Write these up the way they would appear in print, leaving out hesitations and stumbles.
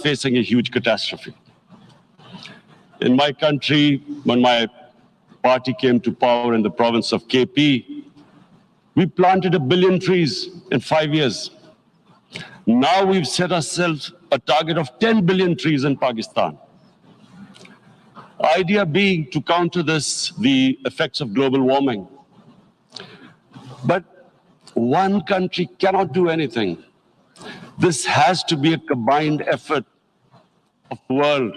facing a huge catastrophe. In my country, when my party came to power in the province of KP, we planted 1 billion trees in 5 years. Now we've set ourselves a target of 10 billion trees in Pakistan. Idea being to counter this, the effects of global warming. But one country cannot do anything. This has to be a combined effort of the world.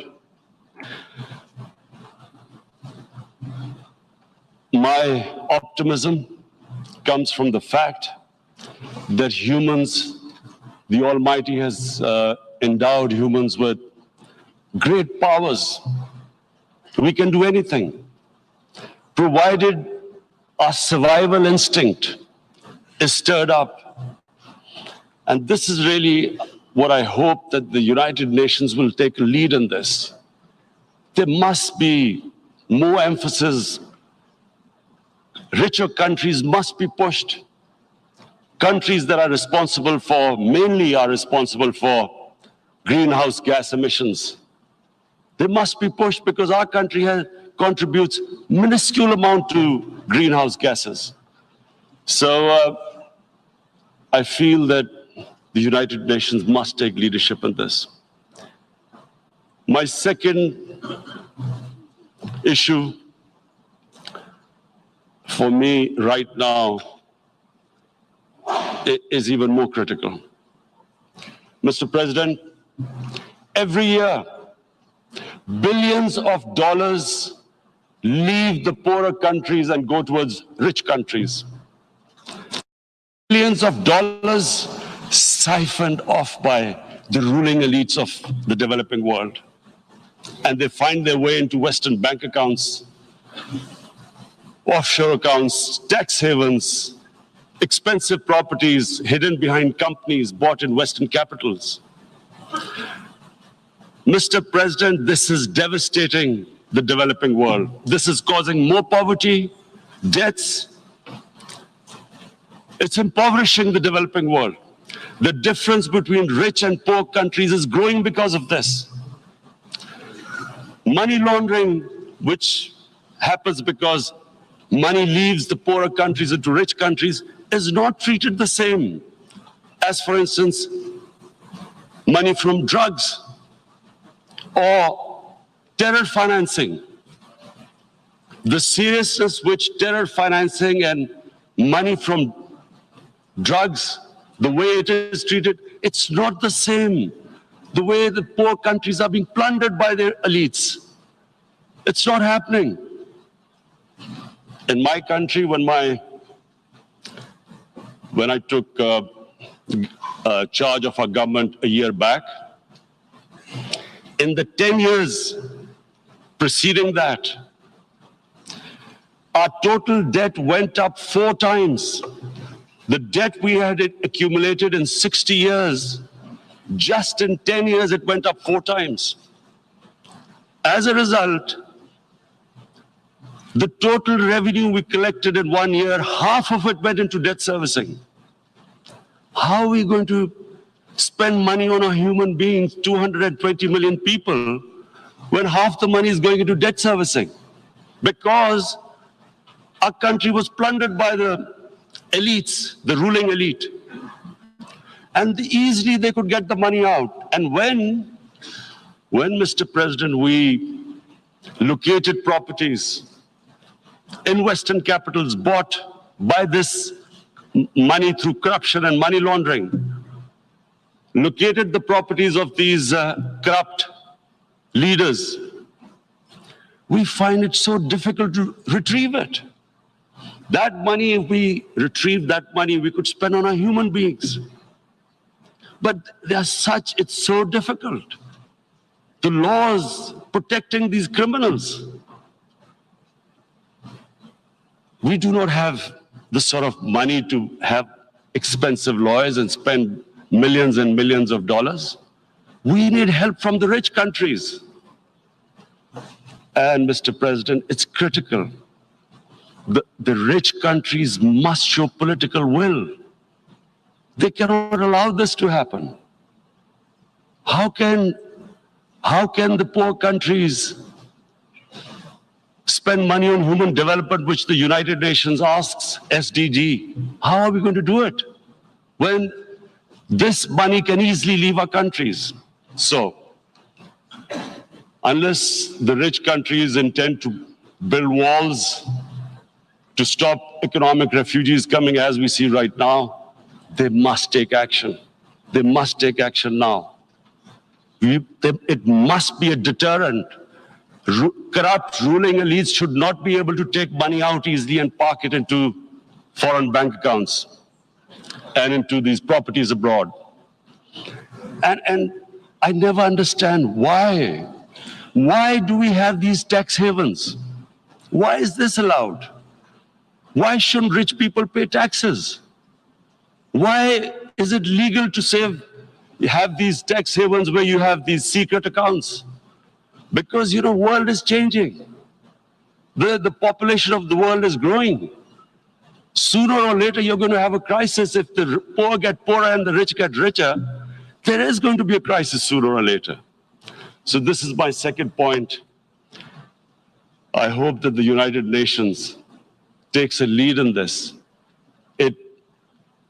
My optimism comes from the fact that humans, the Almighty has endowed humans with great powers. We can do anything, provided our survival instinct is stirred up. And this is really what I hope that the United Nations will take a lead in this. There must be more emphasis. Richer countries must be pushed. Countries that are responsible for, mainly are responsible for greenhouse gas emissions. They must be pushed because our country contributes minuscule amount to greenhouse gases. So I feel that the United Nations must take leadership in this. My second issue for me right now is even more critical. Mr. President, every year, billions of dollars leave the poorer countries and go towards rich countries. Billions of dollars siphoned off by the ruling elites of the developing world. And they find their way into Western bank accounts, offshore accounts, tax havens, expensive properties hidden behind companies bought in Western capitals. Mr. President, this is devastating the developing world. This is causing more poverty, debts. It's impoverishing the developing world. The difference between rich and poor countries is growing because of this. Money laundering, which happens because money leaves the poorer countries into rich countries, is not treated the same as, for instance, money from drugs or terror financing. The seriousness which terror financing and money from drugs, the way it is treated, it's not the same. The way the poor countries are being plundered by their elites. It's not happening. In my country, when I took charge of our government a year back, in the 10 years preceding that, our total debt went up 4 times. The debt we had accumulated in 60 years, just in 10 years, it went up 4 times. As a result, the total revenue we collected in 1 year, half of it went into debt servicing. How are we going to spend money on our human beings, 220 million people, when half the money is going into debt servicing? Because our country was plundered by the elites, the ruling elite. And easily they could get the money out. And when Mr. President, we located properties in Western capitals bought by this money through corruption and money laundering, located the properties of these corrupt leaders, we find it so difficult to retrieve it. That money, if we retrieve that money, we could spend on our human beings. But it's so difficult. The laws protecting these criminals. We do not have the sort of money to have expensive lawyers and spend millions and millions of dollars. We need help from the rich countries. And Mr. President, it's critical. The rich countries must show political will. They cannot allow this to happen. How can How can the poor countries spend money on human development, which the United Nations asks, SDG? How are we going to do it when this money can easily leave our countries? So, unless the rich countries intend to build walls to stop economic refugees coming as we see right now, they must take action. They must take action now. It must be a deterrent. Corrupt ruling elites should not be able to take money out easily and park it into foreign bank accounts and into these properties abroad. And I never understand why. Why do we have these tax havens? Why is this allowed? Why shouldn't rich people pay taxes? Why is it legal to have these tax havens where you have these secret accounts? Because, the world is changing. The population of the world is growing. Sooner or later, you're going to have a crisis. If the poor get poorer and the rich get richer, there is going to be a crisis sooner or later. So this is my second point. I hope that the United Nations takes a lead in this. It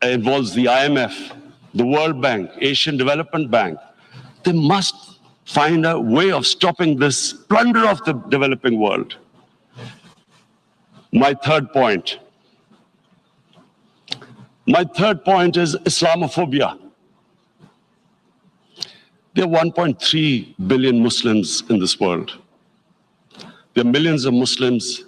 involves the IMF, the World Bank, Asian Development Bank. They must find a way of stopping this plunder of the developing world. My third point is Islamophobia. There are 1.3 billion Muslims in this world. There are millions of Muslims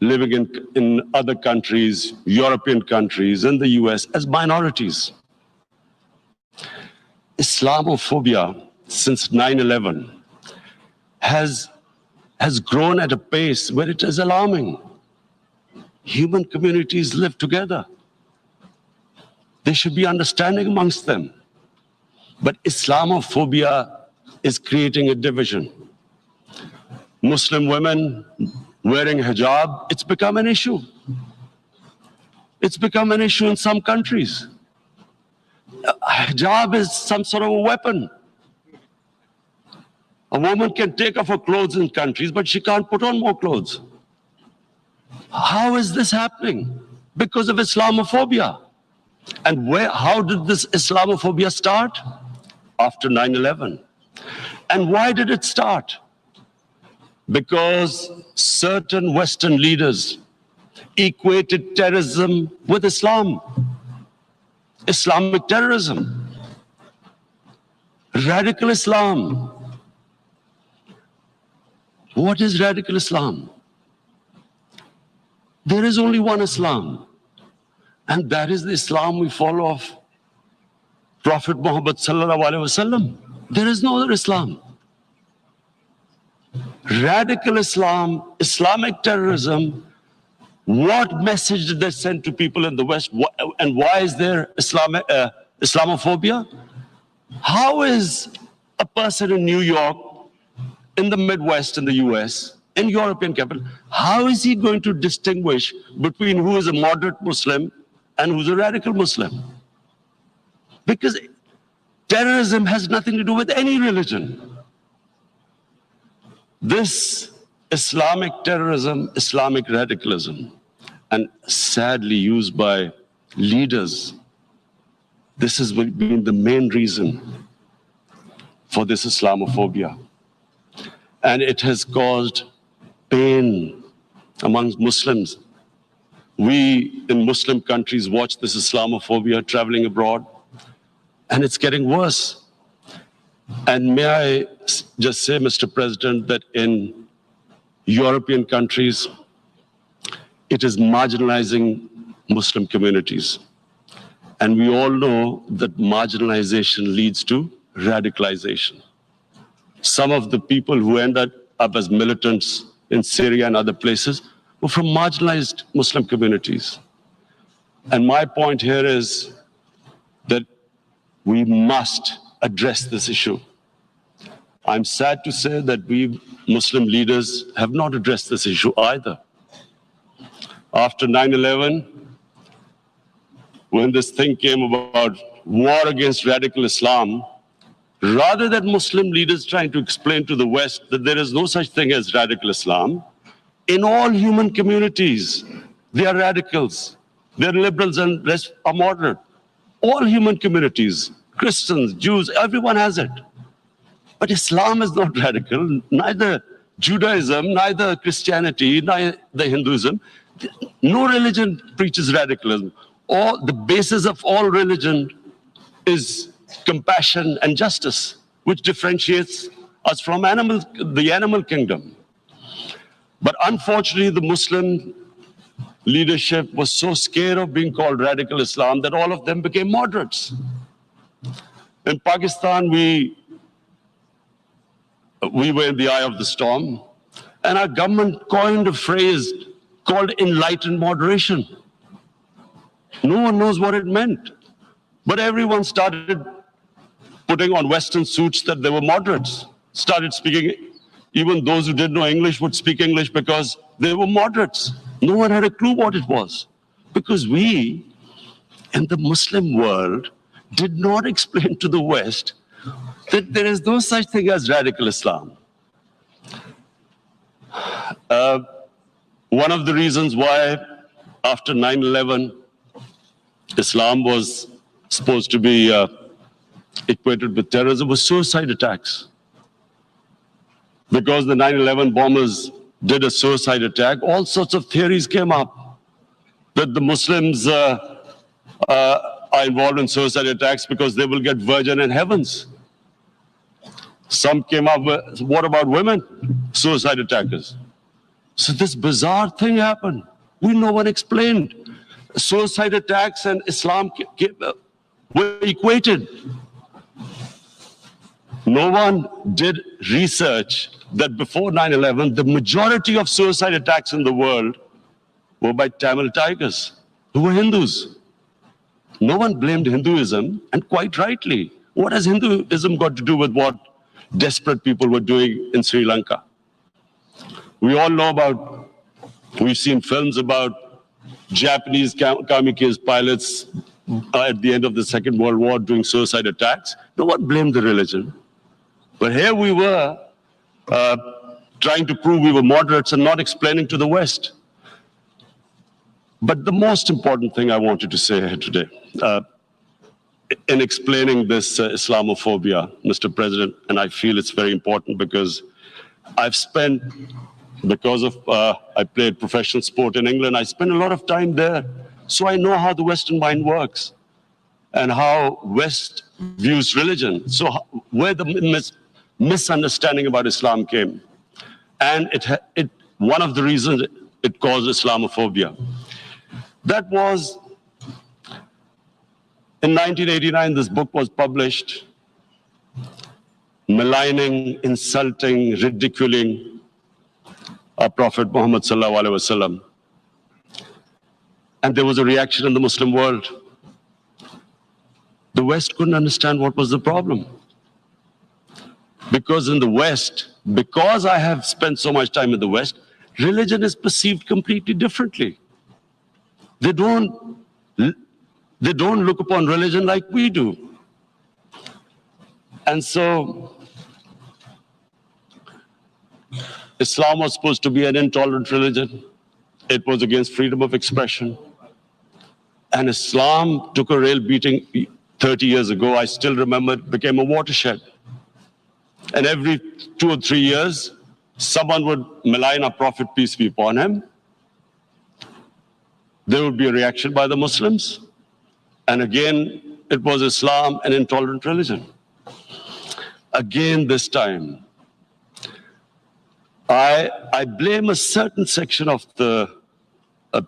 living in other countries, European countries, in the US as minorities. Islamophobia since 9/11 has grown at a pace where it is alarming. Human communities live together. There should be understanding amongst them. But Islamophobia is creating a division. Muslim women wearing hijab, it's become an issue. It's become an issue in some countries. Hijab is some sort of a weapon. A woman can take off her clothes in countries, but she can't put on more clothes. How is this happening? Because of Islamophobia. And how did this Islamophobia start? After 9/11. And why did it start? Because certain Western leaders equated terrorism with Islam. Islamic terrorism. Radical Islam. What is radical Islam? There is only one Islam. And that is the Islam we follow of Prophet Muhammad sallallahu alaihi wasallam. There is no other Islam. Radical Islam, Islamic terrorism, what message did they send to people in the West? And why is there Islamophobia? How is a person in New York, in the Midwest, in the US, in European capital, how is he going to distinguish between who is a moderate Muslim and who's a radical Muslim? Because terrorism has nothing to do with any religion. This Islamic terrorism, Islamic radicalism, and sadly used by leaders, this has been the main reason for this Islamophobia. And it has caused pain amongst Muslims. We in Muslim countries watch this Islamophobia traveling abroad, and it's getting worse. And may I just say, Mr. President, that in European countries, it is marginalizing Muslim communities. And we all know that marginalization leads to radicalization. Some of the people who ended up as militants in Syria and other places were from marginalized Muslim communities. And my point here is that we must address this issue. I'm sad to say that we Muslim leaders have not addressed this issue either. After 9/11, when this thing came about war against radical Islam, Rather than Muslim leaders trying to explain to the West that there is no such thing as radical Islam, in all human communities, they are radicals. They're liberals and rest are moderate. All human communities, Christians, Jews, everyone has it. But Islam is not radical, neither Judaism, neither Christianity, neither Hinduism. No religion preaches radicalism. All the basis of all religion is compassion and justice, which differentiates us from the animal kingdom. But unfortunately, the Muslim leadership was so scared of being called radical Islam that all of them became moderates. In Pakistan, we were in the eye of the storm, and our government coined a phrase called enlightened moderation. No one knows what it meant, but everyone started putting on Western suits that they were moderates, started speaking. Even those who didn't know English would speak English because they were moderates. No one had a clue what it was, because we, in the Muslim world, did not explain to the West that there is no such thing as radical Islam. One of the reasons why, after 9/11, Islam was supposed to be equated with terrorism was suicide attacks. Because the 9/11 bombers did a suicide attack, all sorts of theories came up that the Muslims are involved in suicide attacks because they will get virgin in heavens. Some came up with, what about women, suicide attackers? So this bizarre thing happened. No one explained. Suicide attacks and Islam were equated. No one did research that before 9/11, the majority of suicide attacks in the world were by Tamil tigers, who were Hindus. No one blamed Hinduism, and quite rightly. What has Hinduism got to do with what desperate people were doing in Sri Lanka? We all know about, we've seen films about Japanese kamikaze pilots at the end of the Second World War doing suicide attacks. No one blamed the religion. But here we were trying to prove we were moderates and not explaining to the West. But the most important thing I wanted to say here today, in explaining this Islamophobia, Mr. President, and I feel it's very important because I've spent, because of, I played professional sport in England, I spent a lot of time there. So I know how the Western mind works and how West views religion. So where the misunderstanding about Islam came. And one of the reasons it caused Islamophobia. That was, in 1989, this book was published, maligning, insulting, ridiculing our Prophet Muhammad sallallahu alaihi wasallam. And there was a reaction in the Muslim world. The West couldn't understand what was the problem. Because in the West, because I have spent so much time in the West, religion is perceived completely differently. They don't look upon religion like we do. And so Islam was supposed to be an intolerant religion. It was against freedom of expression. And Islam took a real beating 30 years ago. I still remember it became a watershed. And every 2 or 3 years, someone would malign our Prophet, peace be upon him. There would be a reaction by the Muslims. And again, it was Islam, an intolerant religion. Again, this time, I blame a certain section of the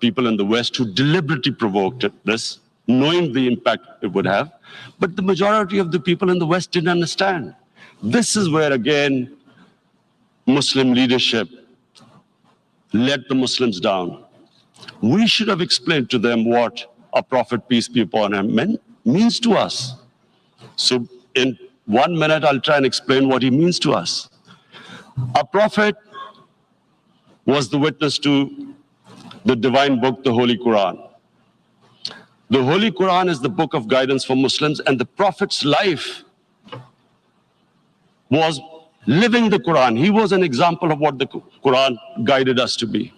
people in the West who deliberately provoked this, knowing the impact it would have. But the majority of the people in the West didn't understand. This is where, again, Muslim leadership let the Muslims down. We should have explained to them what our Prophet, peace be upon him, means to us. So in 1 minute, I'll try and explain what he means to us. Our Prophet was the witness to the divine book, the Holy Quran. The Holy Quran is the book of guidance for Muslims, and the Prophet's life was living the Quran. He was an example of what the Quran guided us to be.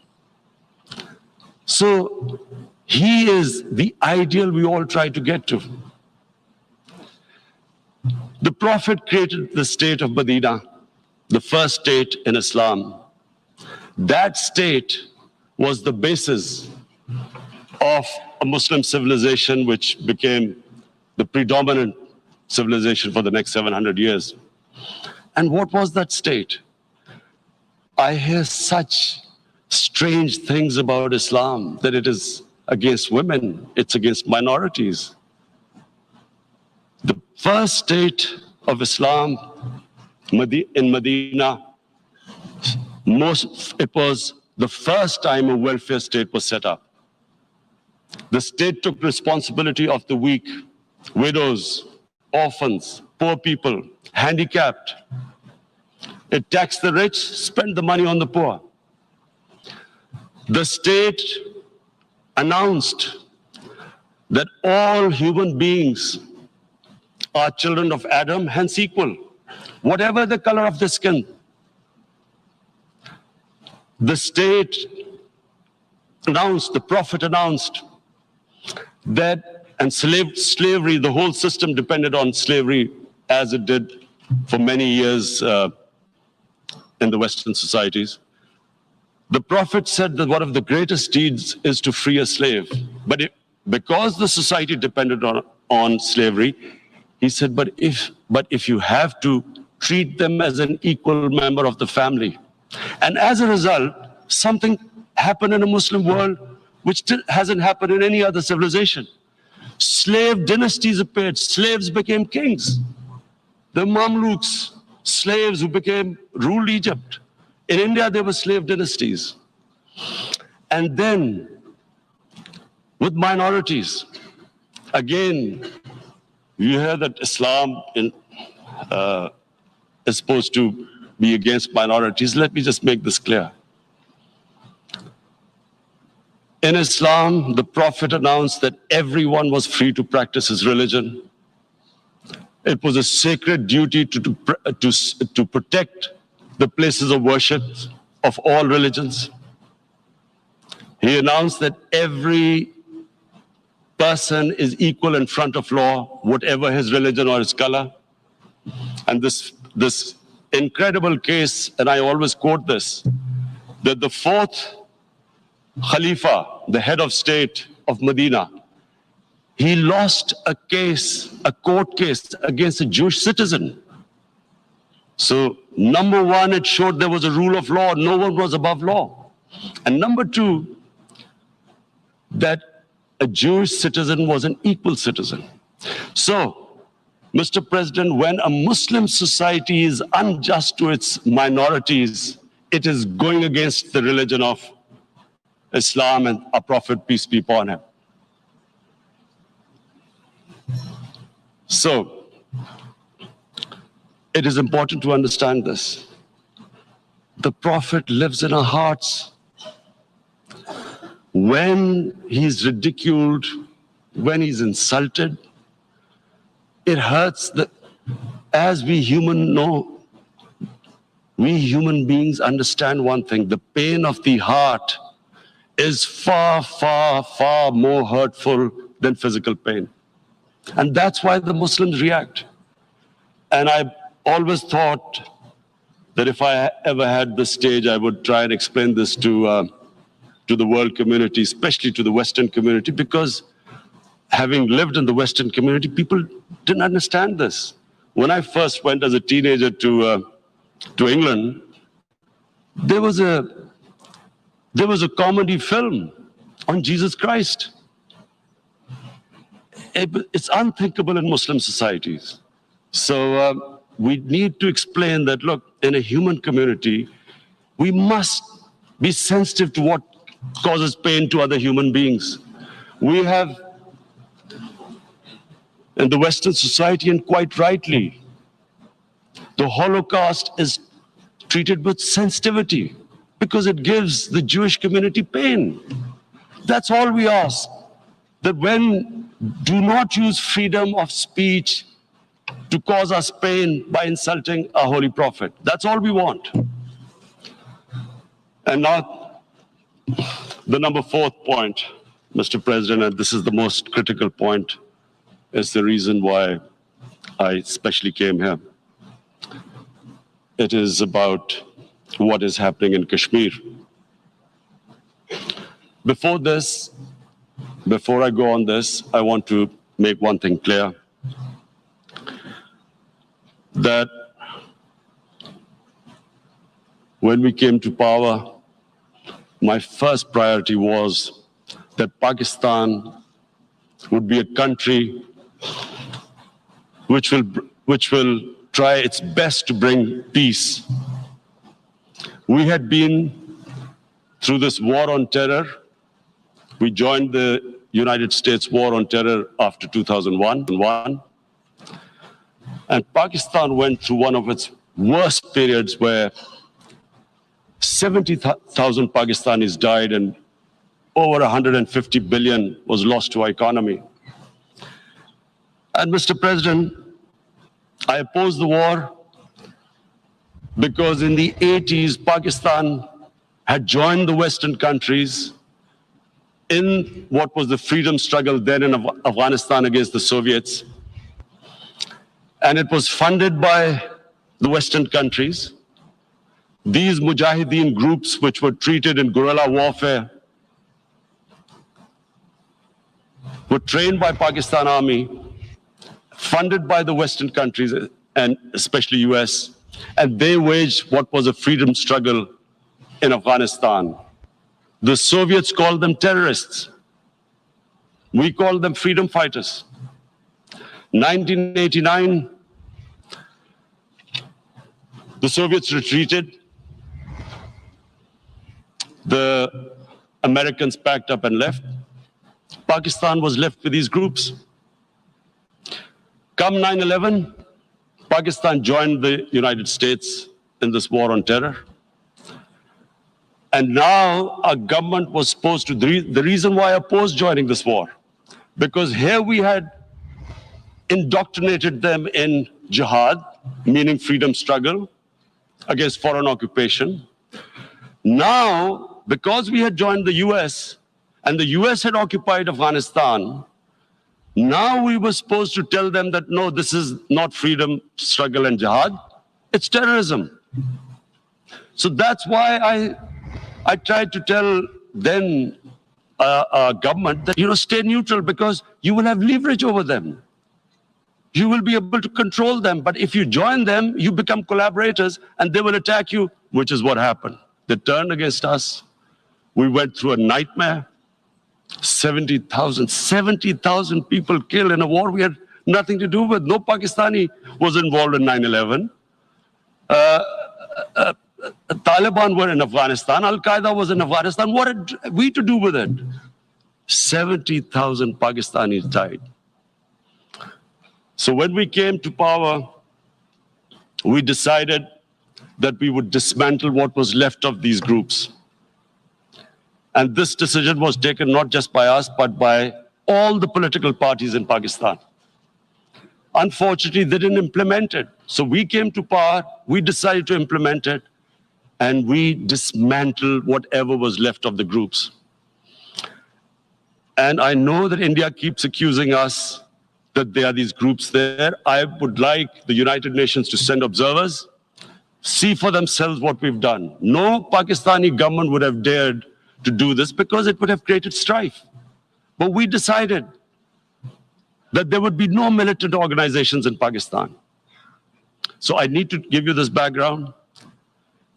So he is the ideal we all try to get to. The Prophet created the state of Medina, the first state in Islam. That state was the basis of a Muslim civilization which became the predominant civilization for the next 700 years. And what was that state? I hear such strange things about Islam, that it is against women, it's against minorities. The first state of Islam in Medina, it was the first time a welfare state was set up. The state took responsibility of the weak, widows, orphans, poor people, handicapped. It taxed the rich, spent the money on the poor. The state announced that all human beings are children of Adam, hence equal, whatever the color of the skin. The state announced, the Prophet announced that, and slavery, the whole system depended on slavery as it did for many years in the Western societies. The Prophet said that one of the greatest deeds is to free a slave. But because the society depended on slavery, he said, but if you have to, treat them as an equal member of the family. And as a result, something happened in a Muslim world which hasn't happened in any other civilization. Slave dynasties appeared. Slaves became kings. The Mamluks, slaves who ruled Egypt. In India, there were slave dynasties. And then, with minorities, again, you hear that Islam is supposed to be against minorities. Let me just make this clear. In Islam, the Prophet announced that everyone was free to practice his religion. It was a sacred duty to protect the places of worship of all religions. He announced that every person is equal in front of law, whatever his religion or his color. And this incredible case, and I always quote this, that the fourth Khalifa, the head of state of Medina, he lost a court case against a Jewish citizen. So, number one, it showed there was a rule of law, no one was above law. And number two, that a Jewish citizen was an equal citizen. So, Mr. President, when a Muslim society is unjust to its minorities, it is going against the religion of Islam and our Prophet, peace be upon him. So, it is important to understand this. The Prophet lives in our hearts. When he's ridiculed, when he's insulted, it hurts. As we human beings understand one thing, the pain of the heart is far, far, far more hurtful than physical pain. And that's why the Muslims react. And I always thought that if I ever had the stage, I would try and explain this to the world community, especially to the Western community, because having lived in the Western community, people didn't understand this. When I first went as a teenager to England, there was a comedy film on Jesus Christ. It's unthinkable in Muslim societies. So we need to explain that, look, in a human community, we must be sensitive to what causes pain to other human beings. We have, in the Western society, and quite rightly, the Holocaust is treated with sensitivity because it gives the Jewish community pain. That's all we ask. That do not use freedom of speech to cause us pain by insulting our holy prophet. That's all we want. And now, the number fourth point, Mr. President, and this is the most critical point, is the reason why I especially came here. It is about what is happening in Kashmir. Before I go on this, I want to make one thing clear, that when we came to power, my first priority was that Pakistan would be a country which will try its best to bring peace. We had been through this war on terror. We joined the United States war on terror after 2001. And Pakistan went through one of its worst periods where 70,000 Pakistanis died and over 150 billion was lost to our economy. And Mr. President, I oppose the war because in the 80s, Pakistan had joined the Western countries in what was the freedom struggle then in Afghanistan against the Soviets. And it was funded by the Western countries. These Mujahideen groups, which were treated in guerrilla warfare, were trained by Pakistan Army, funded by the Western countries, and especially US, and they waged what was a freedom struggle in Afghanistan. The Soviets called them terrorists. We called them freedom fighters. 1989, the Soviets retreated. The Americans packed up and left. Pakistan was left with these groups. Come 9/11, Pakistan joined the United States in this war on terror. And now our government was supposed to, the reason why I opposed joining this war, because here we had indoctrinated them in jihad, meaning freedom struggle against foreign occupation. Now, because we had joined the US and the US had occupied Afghanistan, now we were supposed to tell them that, no, this is not freedom struggle and jihad, it's terrorism. So that's why I tried to tell then our government that, stay neutral because you will have leverage over them. You will be able to control them. But if you join them, you become collaborators and they will attack you, which is what happened. They turned against us. We went through a nightmare. 70,000 people killed in a war we had nothing to do with. No Pakistani was involved in 9/11. Taliban were in Afghanistan. Al-Qaeda was in Afghanistan. What had we to do with it? 70,000 Pakistanis died. So when we came to power, we decided that we would dismantle what was left of these groups. And this decision was taken not just by us, but by all the political parties in Pakistan. Unfortunately, they didn't implement it. So we came to power, we decided to implement it, and we dismantled whatever was left of the groups. And I know that India keeps accusing us that there are these groups there. I would like the United Nations to send observers, see for themselves what we've done. No Pakistani government would have dared to do this because it would have created strife. But we decided that there would be no militant organizations in Pakistan. So I need to give you this background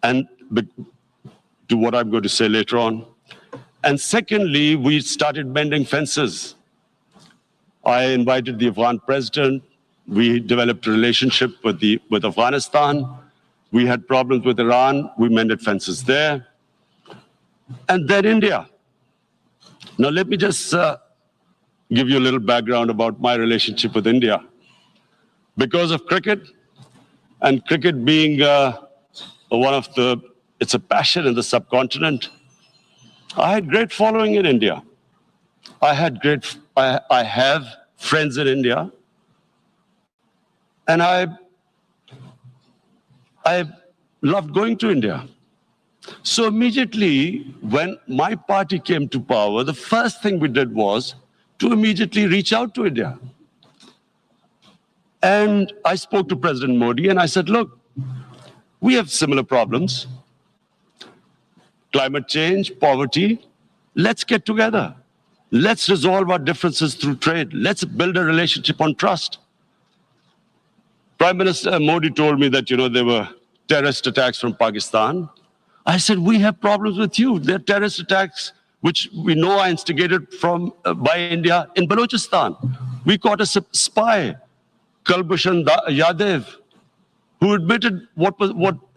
and to what I'm going to say later on. And secondly, we started mending fences. I invited the Afghan president. We developed a relationship with Afghanistan. We had problems with Iran. We mended fences there. And then India. Now, let me just give you a little background about my relationship with India. Because of cricket, and cricket being it's a passion in the subcontinent, I had great following in India. I have friends in India. And I loved going to India. So immediately, when my party came to power, the first thing we did was to immediately reach out to India. And I spoke to President Modi and I said, look, we have similar problems. Climate change, poverty. Let's get together. Let's resolve our differences through trade. Let's build a relationship on trust. Prime Minister Modi told me that, there were terrorist attacks from Pakistan. I said, we have problems with you. There are terrorist attacks which we know are instigated by India in Balochistan. We caught a spy, Kulbhushan Yadav, who admitted what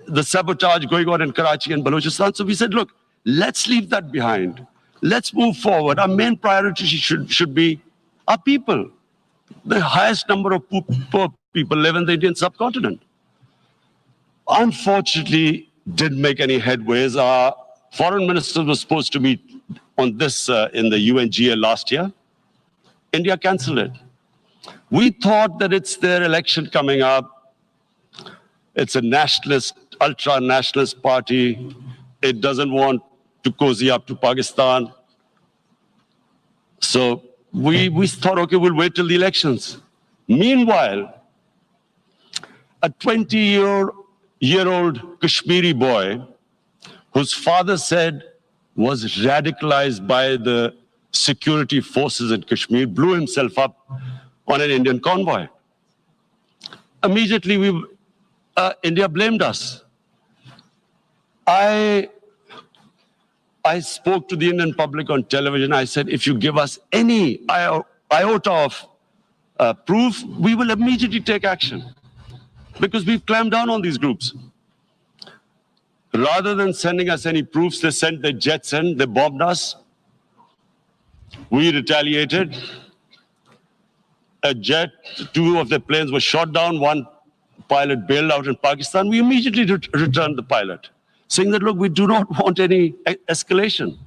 the sabotage going on in Karachi and Balochistan. So we said, look, let's leave that behind. Let's move forward. Our main priority should be our people. The highest number of poor people live in the Indian subcontinent. Unfortunately, didn't make any headways. Our foreign minister was supposed to meet on this in the UNGA last year. India cancelled it. We thought that it's their election coming up. It's a nationalist, ultra-nationalist party. It doesn't want to cozy up to Pakistan. So we thought, okay, we'll wait till the elections. Meanwhile, a 20-year-old Kashmiri boy, whose father said was radicalized by the security forces in Kashmir, blew himself up on an Indian convoy. Immediately, India blamed us. I spoke to the Indian public on television. I said, if you give us any iota of proof, we will immediately take action. Because we've clamped down on these groups. Rather than sending us any proofs, they sent their jets in, they bombed us. We retaliated. A jet, 2 of their planes were shot down, 1 pilot bailed out in Pakistan. We immediately returned the pilot, saying that, look, we do not want any escalation.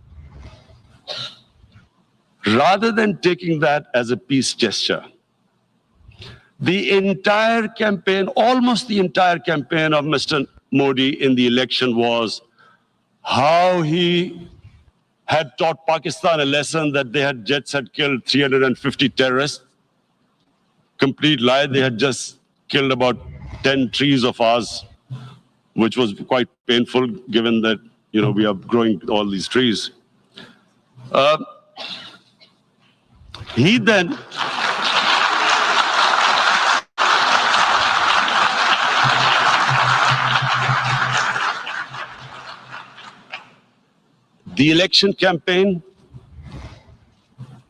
Rather than taking that as a peace gesture, the entire campaign, almost the entire campaign of Mr. Modi in the election was how he had taught Pakistan a lesson that jets had killed 350 terrorists. Complete lie. They had just killed about 10 trees of ours, which was quite painful given that, we are growing all these trees. He then... The election campaign,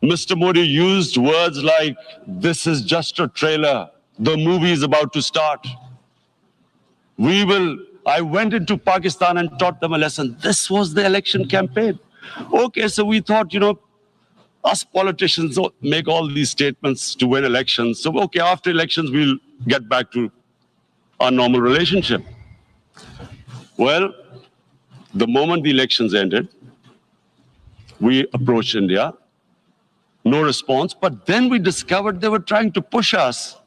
Mr. Modi used words like, this is just a trailer. The movie is about to start. I went into Pakistan and taught them a lesson. This was the election campaign. Okay, so we thought, us politicians make all these statements to win elections. So, okay, after elections, we'll get back to our normal relationship. Well, the moment the elections ended, we approached India, no response, but then we discovered they were trying to push us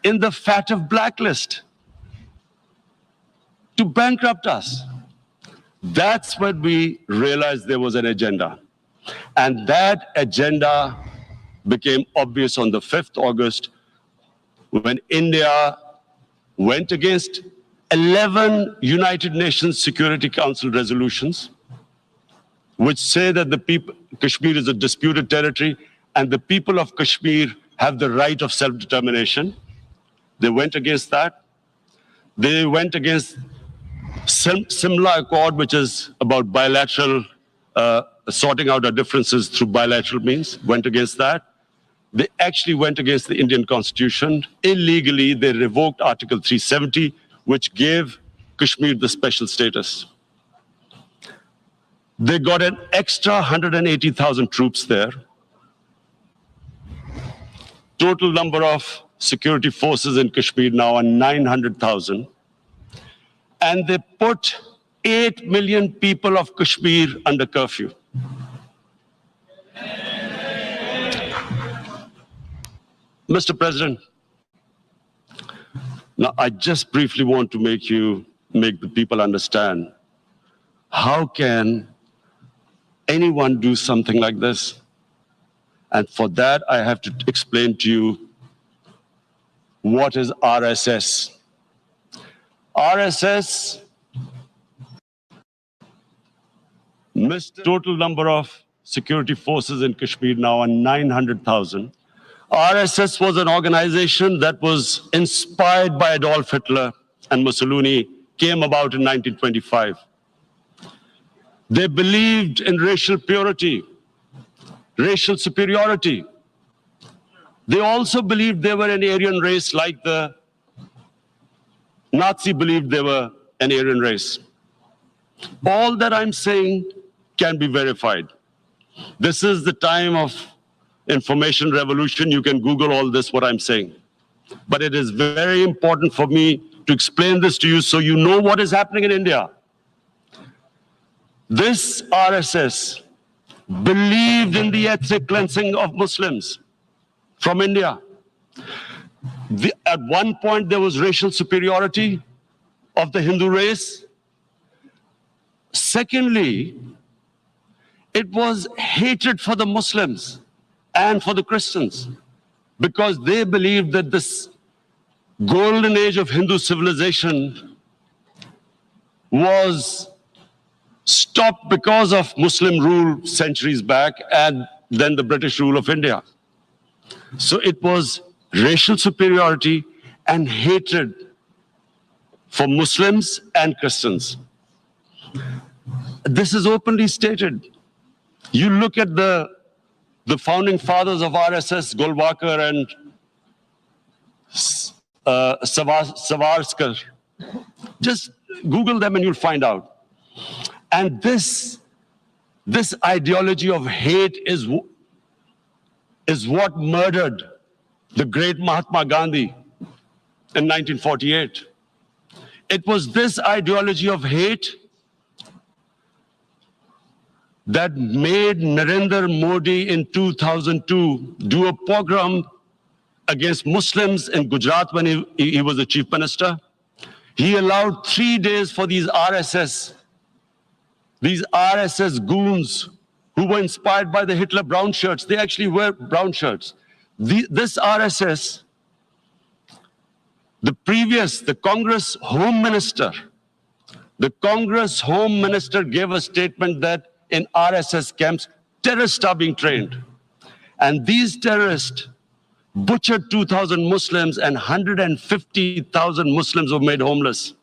in the FATF blacklist to bankrupt us. That's when we realized there was an agenda. And that agenda became obvious on the 5th August when India went against 11 United Nations Security Council resolutions, which say that Kashmir is a disputed territory and the people of Kashmir have the right of self-determination. They went against that. They went against Simla Accord, which is about bilateral, sorting out our differences through bilateral means, went against that. They actually went against the Indian Constitution. Illegally, they revoked Article 370, which gave Kashmir the special status. They got an extra 180,000 troops there. Total number of security forces in Kashmir now are 900,000. And they put 8 million people of Kashmir under curfew. Mr. President, Now, I just briefly want to make the people understand, how can anyone do something like this? And for that, I have to explain to you what is RSS. RSS, total number of security forces in Kashmir now are 900,000. RSS was an organization that was inspired by Adolf Hitler and Mussolini, came about in 1925. They believed in racial purity, racial superiority. They also believed they were an Aryan race, like the Nazi believed they were an Aryan race. All that I'm saying can be verified. This is the time of information revolution. You can Google all this, what I'm saying. But it is very important for me to explain this to you so you know what is happening in India. This RSS believed in the ethnic cleansing of Muslims from India. At one point, there was racial superiority of the Hindu race. Secondly, it was hatred for the Muslims and for the Christians, because they believed that this golden age of Hindu civilization was stopped because of Muslim rule centuries back and then the British rule of India. So it was racial superiority and hatred for Muslims and Christians. This is openly stated. You look at the founding fathers of RSS, Golwalkar and Savarkar. Just Google them and you'll find out. And this ideology of hate is what murdered the great Mahatma Gandhi in 1948. It was this ideology of hate that made Narendra Modi in 2002 do a pogrom against Muslims in Gujarat when he was the chief minister. He allowed 3 days for these RSS goons who were inspired by the Hitler brown shirts. They actually wear brown shirts. This RSS, the Congress Home Minister gave a statement that in RSS camps, terrorists are being trained. And these terrorists butchered 2,000 Muslims and 150,000 Muslims were made homeless.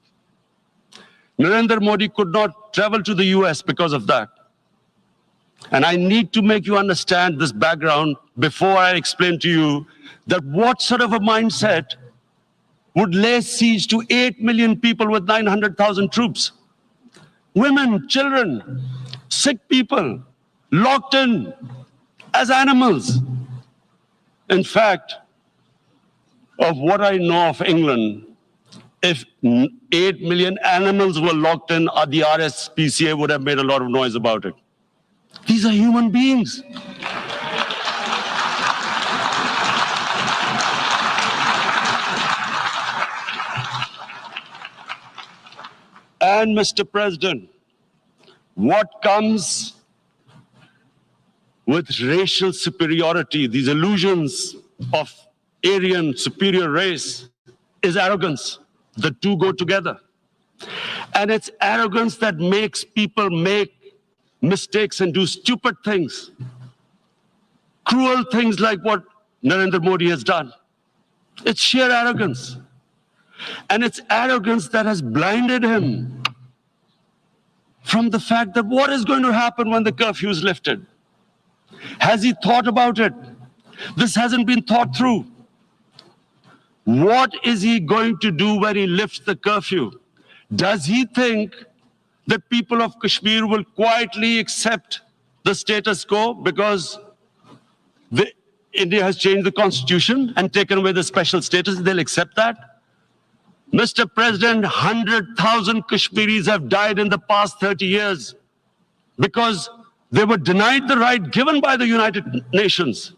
Narendra Modi could not travel to the US because of that. And I need to make you understand this background before I explain to you that what sort of a mindset would lay siege to 8 million people with 900,000 troops. Women, children, sick people, locked in as animals. In fact, of what I know of England, if 8 million animals were locked in, the RSPCA would have made a lot of noise about it. These are human beings. And Mr. President, what comes with racial superiority, these illusions of Aryan superior race, is arrogance. The two go together. And it's arrogance that makes people make mistakes and do stupid things, cruel things like what Narendra Modi has done. It's sheer arrogance. And it's arrogance that has blinded him from the fact that what is going to happen when the curfew is lifted? Has he thought about it? This hasn't been thought through. What is he going to do when he lifts the curfew? Does he think that people of Kashmir will quietly accept the status quo because India has changed the constitution and taken away the special status? They'll accept that? Mr. President, 100,000 Kashmiris have died in the past 30 years because they were denied the right given by the United Nations,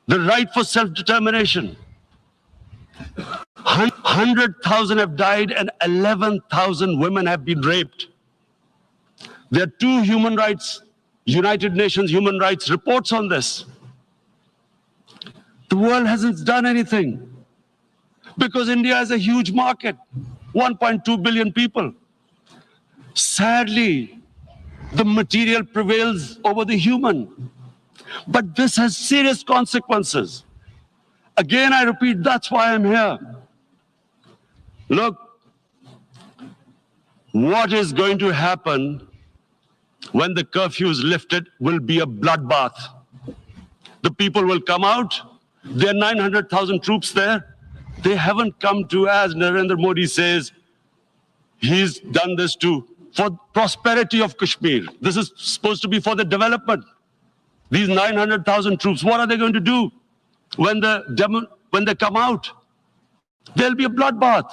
the right for self-determination. 100,000 have died and 11,000 women have been raped. There are two United Nations human rights reports on this. The world hasn't done anything because India is a huge market, 1.2 billion people. Sadly, the material prevails over the human. But this has serious consequences. Again, I repeat, that's why I'm here. Look, what is going to happen when the curfew is lifted will be a bloodbath. The people will come out. There are 900,000 troops there. They haven't come to, as Narendra Modi says, he's done this for prosperity of Kashmir. This is supposed to be for the development. These 900,000 troops, what are they going to do when they come out? There'll be a bloodbath.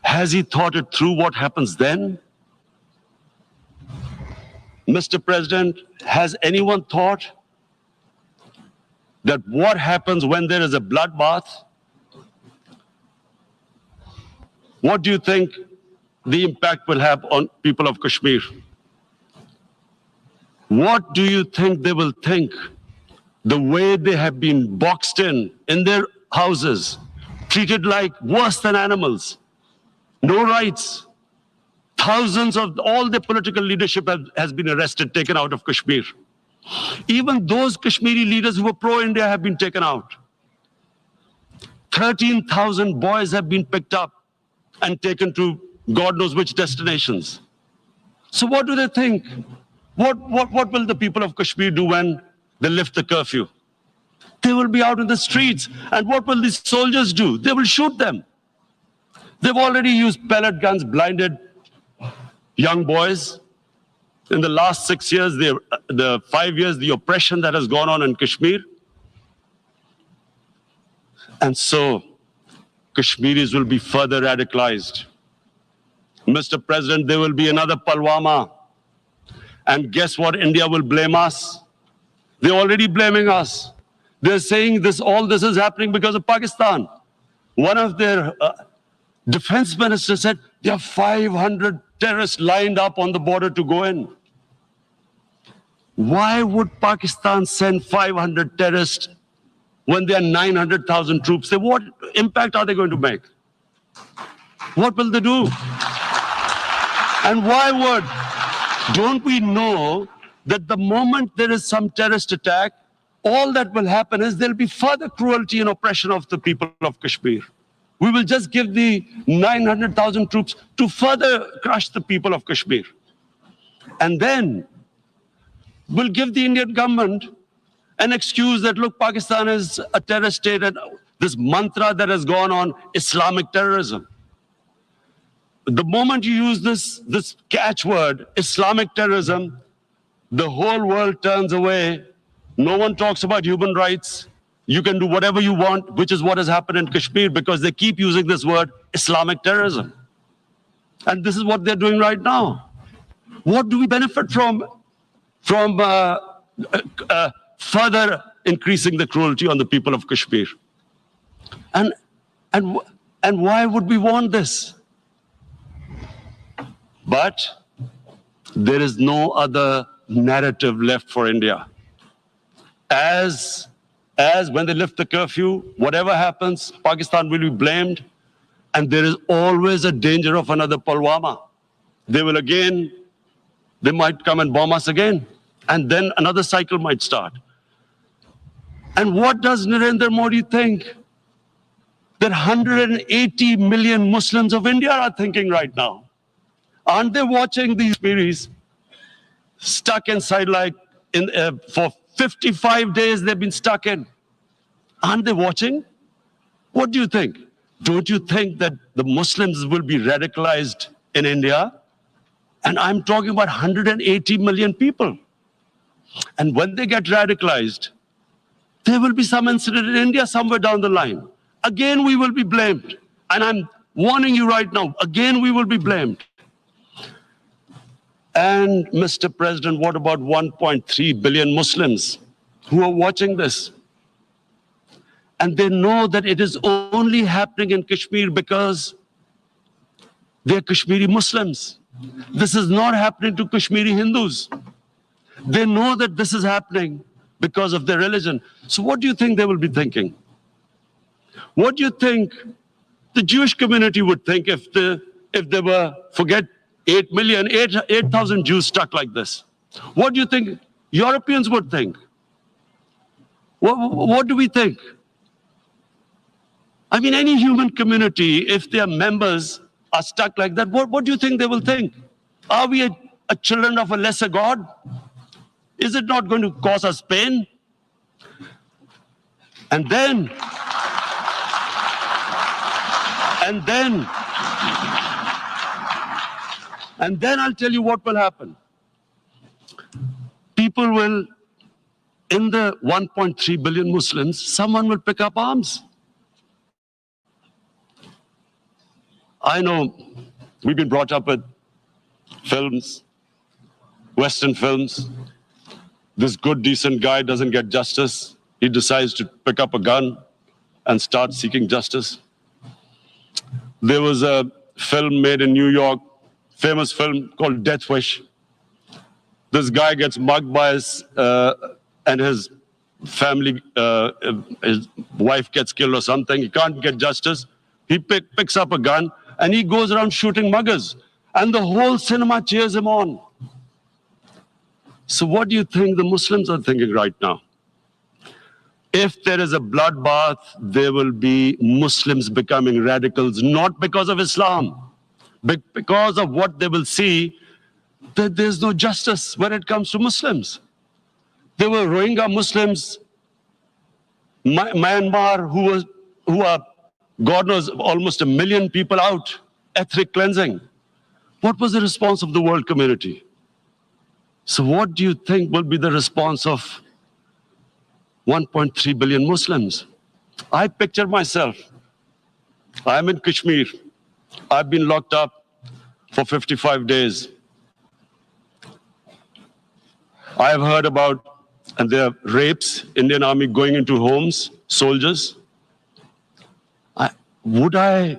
Has he thought it through what happens then? Mr. President, has anyone thought that what happens when there is a bloodbath? What do you think the impact will have on people of Kashmir? What do you think they will think? The way they have been boxed in their houses, treated like worse than animals, no rights. Thousands of all the political leadership has been arrested, taken out of Kashmir. Even those Kashmiri leaders who were pro-India have been taken out. 13,000 boys have been picked up and taken to God knows which destinations. So what do they think? What will the people of Kashmir do when they lift the curfew? They will be out in the streets. And what will these soldiers do? They will shoot them. They've already used pellet guns, blinded young boys. In the last 6 years, the 5 years, the oppression that has gone on in Kashmir. And so, Kashmiris will be further radicalized. Mr. President, there will be another Pulwama. And guess what? India will blame us. They're already blaming us. They're saying all this is happening because of Pakistan. One of their defense ministers said there are 500 terrorists lined up on the border to go in. Why would Pakistan send 500 terrorists when there are 900,000 troops? What impact are they going to make? What will they do? And don't we know that the moment there is some terrorist attack, all that will happen is there'll be further cruelty and oppression of the people of Kashmir. We will just give the 900,000 troops to further crush the people of Kashmir. And then we'll give the Indian government an excuse that, look, Pakistan is a terrorist state, and this mantra that has gone on, Islamic terrorism. The moment you use this catchword, Islamic terrorism, the whole world turns away. No one talks about human rights. You can do whatever you want, which is what has happened in Kashmir, because they keep using this word, Islamic terrorism. And this is what they're doing right now. What do we benefit from further increasing the cruelty on the people of Kashmir? And why would we want this? But there is no other narrative left for India. As when they lift the curfew, whatever happens, Pakistan will be blamed, and there is always a danger of another Pulwama. They might come and bomb us again, and then another cycle might start. And what does Narendra Modi think? That 180 million Muslims of India are thinking right now. Aren't they watching these series stuck inside for 55 days they've been stuck in? Aren't they watching? What do you think? Don't you think that the Muslims will be radicalized in India? And I'm talking about 180 million people. And when they get radicalized, there will be some incident in India somewhere down the line. Again, we will be blamed. And I'm warning you right now, again, we will be blamed. And Mr. President, what about 1.3 billion Muslims who are watching this? And they know that it is only happening in Kashmir because they're Kashmiri Muslims. This is not happening to Kashmiri Hindus. They know that this is happening because of their religion. So what do you think they will be thinking? What do you think the Jewish community would think if there were, forget 8 million, 8,000 Jews stuck like this? What do you think Europeans would think? What do we think? I mean, any human community, if their members are stuck like that, what do you think they will think? Are we a children of a lesser God? Is it not going to cause us pain? And then I'll tell you what will happen. People will, in the 1.3 billion Muslims, someone will pick up arms. I know we've been brought up with films, Western films. This good, decent guy doesn't get justice. He decides to pick up a gun and start seeking justice. There was a film made in New York, famous film called Death Wish. This guy gets mugged by and his family, his wife gets killed or something. He can't get justice. He picks up a gun and he goes around shooting muggers. And the whole cinema cheers him on. So what do you think the Muslims are thinking right now? If there is a bloodbath, there will be Muslims becoming radicals, not because of Islam, but because of what they will see, that there's no justice when it comes to Muslims. There were Rohingya Muslims, Myanmar, who are, God knows, almost 1 million people out, ethnic cleansing. What was the response of the world community? So what do you think will be the response of 1.3 billion Muslims? I picture myself. I'm in Kashmir. I've been locked up for 55 days. I have heard about, and there are rapes, Indian Army going into homes, soldiers. Would I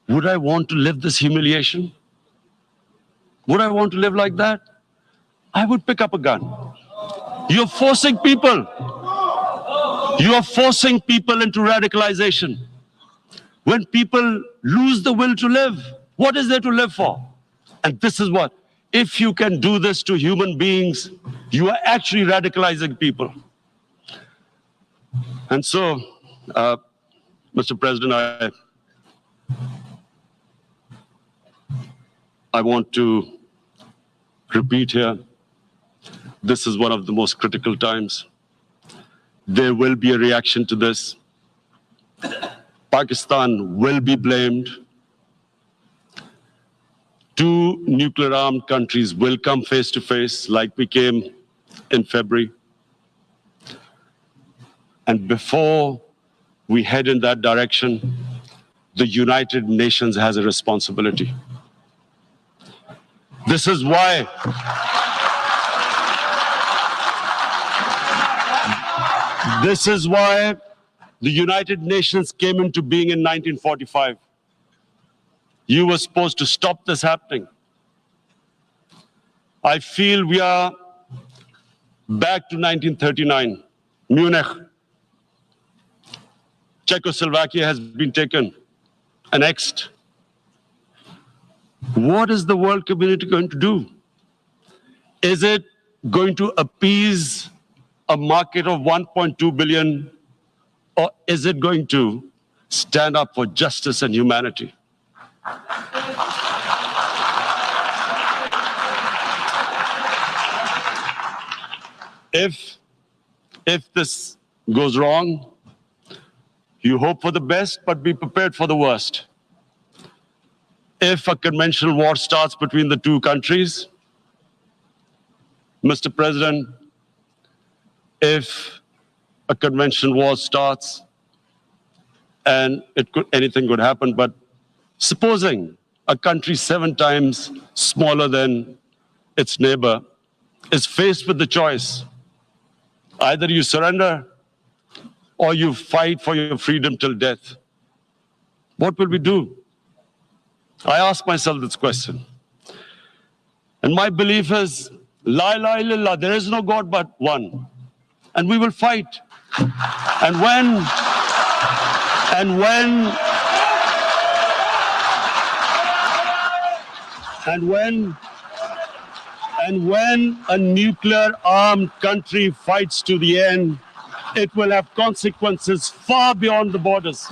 want to live this humiliation? Would I want to live like that? I would pick up a gun. You're forcing people. You are forcing people into radicalization. When people lose the will to live, what is there to live for? And this is what, if you can do this to human beings, you are actually radicalizing people. And so, Mr. President, I want to repeat here, this is one of the most critical times. There will be a reaction to this. Pakistan will be blamed. 2 nuclear-armed countries will come face to face like we came in February. And before we head in that direction, the United Nations has a responsibility. This is why the United Nations came into being in 1945. You were supposed to stop this happening. I feel we are back to 1939, Munich. Czechoslovakia has been taken, annexed. What is the world community going to do? Is it going to appease a market of 1.2 billion, or is it going to stand up for justice and humanity? If this goes wrong, you hope for the best, but be prepared for the worst. If a conventional war starts between the 2 countries, Mr. President, if a conventional war starts, and anything could happen, but supposing a country 7 times smaller than its neighbor is faced with the choice, either you surrender or you fight for your freedom till death. What will we do? I ask myself this question. And my belief is, La ilaha illallah, there is no God but one. And we will fight. And when a nuclear armed country fights to the end, it will have consequences far beyond the borders.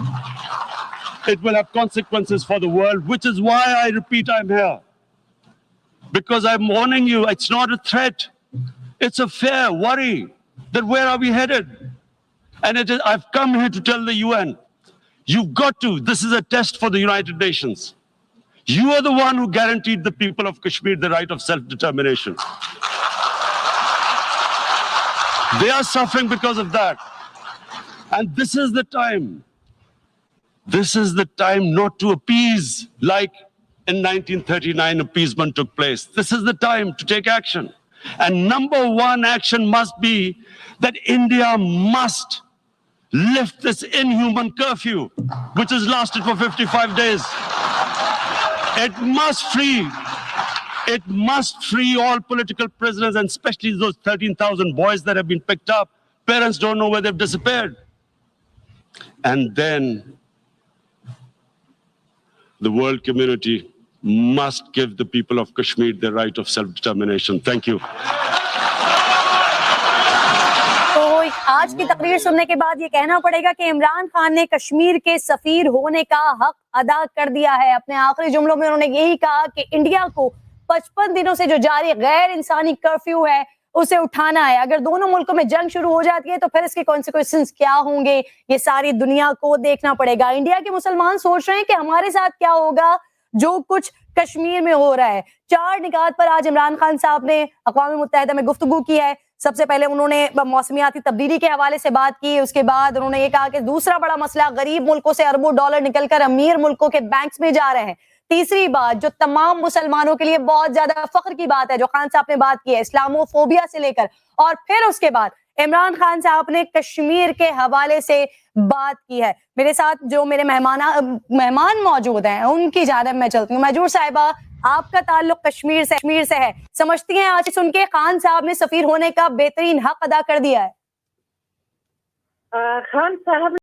It will have consequences for the world, which is why I repeat I'm here. Because I'm warning you, it's not a threat. It's a fair worry that where are we headed? And I've come here to tell the UN, you've got to, this is a test for the United Nations. You are the one who guaranteed the people of Kashmir the right of self-determination. They are suffering because of that. And this is the time. This is the time not to appease like in 1939 appeasement took place. This is the time to take action. And number one action must be that India must lift this inhuman curfew, which has lasted for 55 days. It must free all political prisoners, and especially those 13,000 boys that have been picked up. Parents don't know where they've disappeared. And then the world community must give the people of Kashmir the right of self-determination. Thank you. तो आज की तकरीर सुनने के बाद ये कहना पड़ेगा कि इमरान खान ने कश्मीर के सफीर होने का हक अदा कर दिया है। अपने आखिरी जुमलों में उन्होंने यही कहा कि इंडिया को 55 दिनों से जो जारी गैर इंसानी कर्फ्यू है उसे उठाना है। अगर दोनों मुल्कों में जंग शुरू हो जाती है तो फिर इसके कॉन्सिक्वेंसेस क्या होंगे, ये सारी दुनिया को देखना पड़ेगा। इंडिया के मुसलमान सोच रहे हैं कि हमारे साथ क्या होगा जो कुछ कश्मीर में हो रहा है। 4 निकात पर आज इमरान खान साहब ने अक़वाम मुत्तहिदा में गुफ्तगू की है। सबसे पहले उन्होंने मौसमियाती तब्दीली के हवाले से बात की, उसके बाद उन्होंने ये कहा कि दूसरा बड़ा मसला गरीब मुल्कों से अरबों डॉलर निकलकर अमीर मुल्कों के बैंक्स में जा रहे हैं। तीसरी बात जो तमाम मुसलमानों के लिए बहुत ज्यादा फख्र की बात है, जो खान साहब ने बात की है, इस्लामोफोबिया से लेकर, और फिर उसके बाद इमरान खान साहब ने कश्मीर के हवाले से बात की है। मेरे साथ जो मेरे मेहमान मौजूद हैं उनकी जानिब मैं चलती हूँ। मजूर साहिबा, आपका ताल्लुक कश्मीर से है, समझती हैं आज सुन के खान साहब ने सफीर होने का बेहतरीन हक अदा कर दिया है? खान साहब